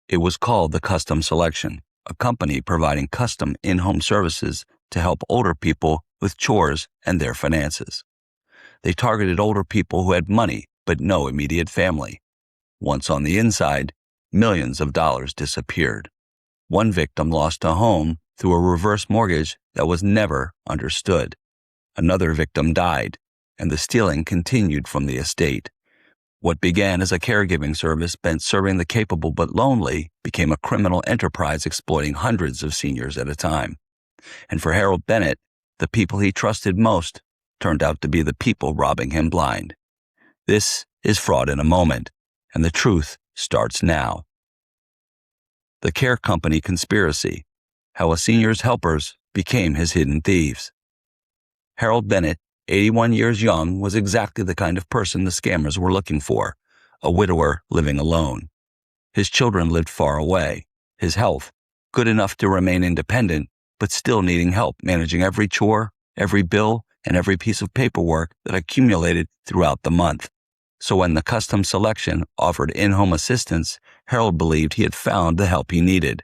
It was called the Custom Selection, a company providing custom in-home services to help older people with chores and their finances. They targeted older people who had money but no immediate family. Once on the inside, millions of dollars disappeared. One victim lost a home through a reverse mortgage that was never understood. Another victim died, and the stealing continued from the estate. What began as a caregiving service meant serving the capable but lonely became a criminal enterprise exploiting hundreds of seniors at a time. And for Harold Bennett, the people he trusted most turned out to be the people robbing him blind. This is Fraud in a Moment, and the truth starts now. The Care Company Conspiracy: How a Senior's Helpers Became His Hidden Thieves. Harold Bennett, 81 years young, was exactly the kind of person the scammers were looking for, a widower living alone. His children lived far away, his health good enough to remain independent, but still needing help managing every chore, every bill, and every piece of paperwork that accumulated throughout the month. So when the Custom Selection offered in-home assistance, Harold believed he had found the help he needed.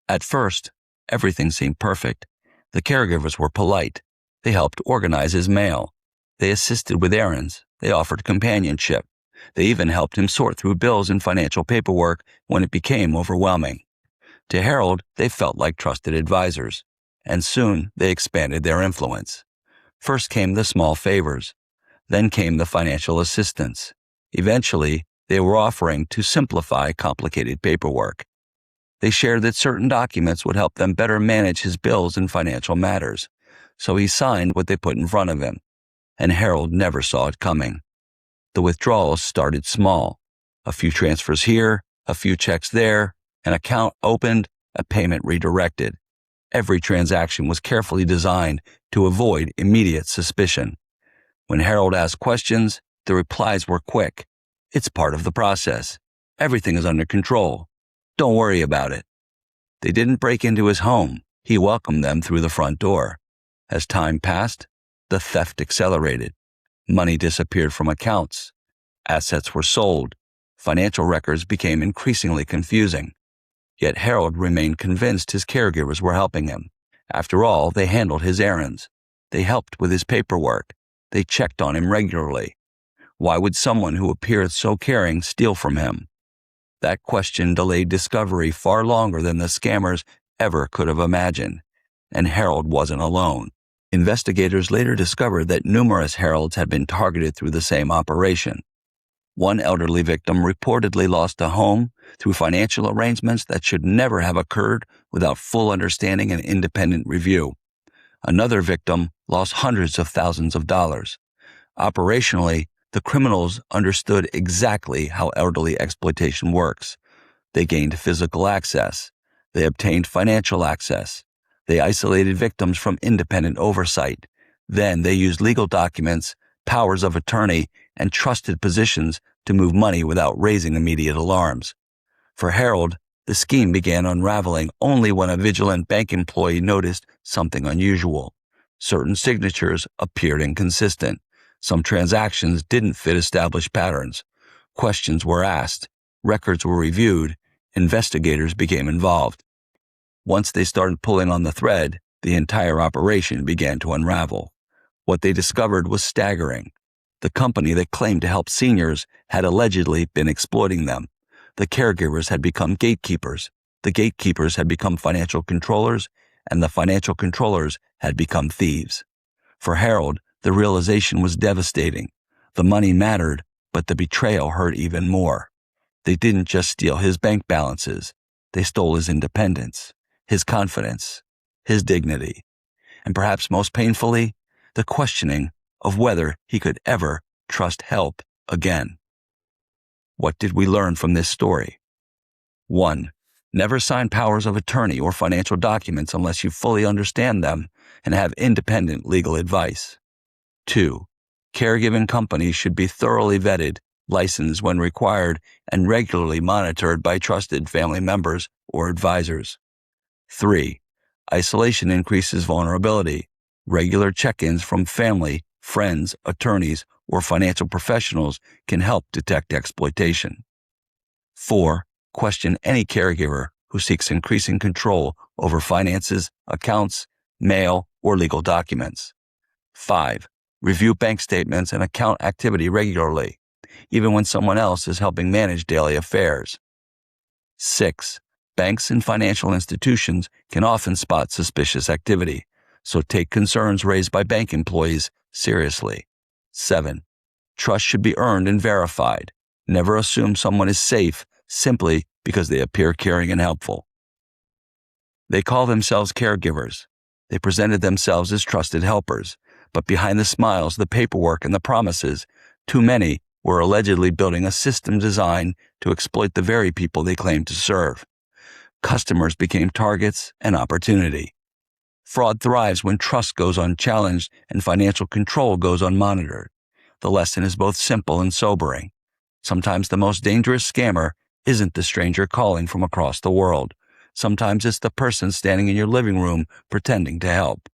At first, everything seemed perfect. The caregivers were polite. They helped organize his mail. They assisted with errands. They offered companionship. They even helped him sort through bills and financial paperwork when it became overwhelming. To Harold, they felt like trusted advisors, and soon they expanded their influence. First came the small favors. Then came the financial assistance. Eventually, they were offering to simplify complicated paperwork. They shared that certain documents would help them better manage his bills and financial matters. So he signed what they put in front of him, and Harold never saw it coming. The withdrawals started small. A few transfers here, a few checks there, an account opened, a payment redirected. Every transaction was carefully designed to avoid immediate suspicion. When Harold asked questions, the replies were quick. It's part of the process. Everything is under control. Don't worry about it. They didn't break into his home. He welcomed them through the front door. As time passed, the theft accelerated. Money disappeared from accounts. Assets were sold. Financial records became increasingly confusing. Yet Harold remained convinced his caregivers were helping him. After all, they handled his errands. They helped with his paperwork. They checked on him regularly. Why would someone who appeared so caring steal from him? That question delayed discovery far longer than the scammers ever could have imagined. And Harold wasn't alone. Investigators later discovered that numerous Harolds had been targeted through the same operation. One elderly victim reportedly lost a home through financial arrangements that should never have occurred without full understanding and independent review. Another victim lost hundreds of thousands of dollars. Operationally, the criminals understood exactly how elderly exploitation works. They gained physical access. They obtained financial access. They isolated victims from independent oversight. Then they used legal documents, powers of attorney, and trusted positions to move money without raising immediate alarms. For Harold, the scheme began unraveling only when a vigilant bank employee noticed something unusual. Certain signatures appeared inconsistent. Some transactions didn't fit established patterns. Questions were asked. Records were reviewed. Investigators became involved. Once they started pulling on the thread, the entire operation began to unravel. What they discovered was staggering. The company that claimed to help seniors had allegedly been exploiting them. The caregivers had become gatekeepers. The gatekeepers had become financial controllers, and the financial controllers had become thieves. For Harold, the realization was devastating. The money mattered, but the betrayal hurt even more. They didn't just steal his bank balances. They stole his independence, his confidence, his dignity, and perhaps most painfully, the questioning of whether he could ever trust help again. What did we learn from this story? 1. Never sign powers of attorney or financial documents unless you fully understand them and have independent legal advice. 2. Caregiving companies should be thoroughly vetted, licensed when required, and regularly monitored by trusted family members or advisors. 3. Isolation increases vulnerability. Regular check-ins from family, friends, attorneys, or financial professionals can help detect exploitation. 4. Question any caregiver who seeks increasing control over finances, accounts, mail, or legal documents. 5. Review bank statements and account activity regularly, even when someone else is helping manage daily affairs. 6. Banks and financial institutions can often spot suspicious activity, so take concerns raised by bank employees seriously. 7. Trust should be earned and verified. Never assume someone is safe simply because they appear caring and helpful. They call themselves caregivers. They presented themselves as trusted helpers, but behind the smiles, the paperwork, and the promises, too many were allegedly building a system designed to exploit the very people they claimed to serve. Customers became targets and opportunity. Fraud thrives when trust goes unchallenged and financial control goes unmonitored. The lesson is both simple and sobering. Sometimes the most dangerous scammer isn't the stranger calling from across the world. Sometimes it's the person standing in your living room pretending to help.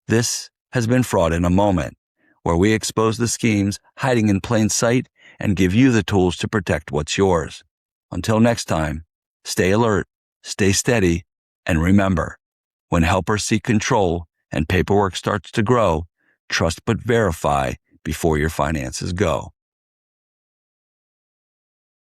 This has been Fraud in a Moment, where we expose the schemes hiding in plain sight and give you the tools to protect what's yours. Until next time, stay alert, stay steady, and remember, when helpers seek control and paperwork starts to grow, trust but verify before your finances go.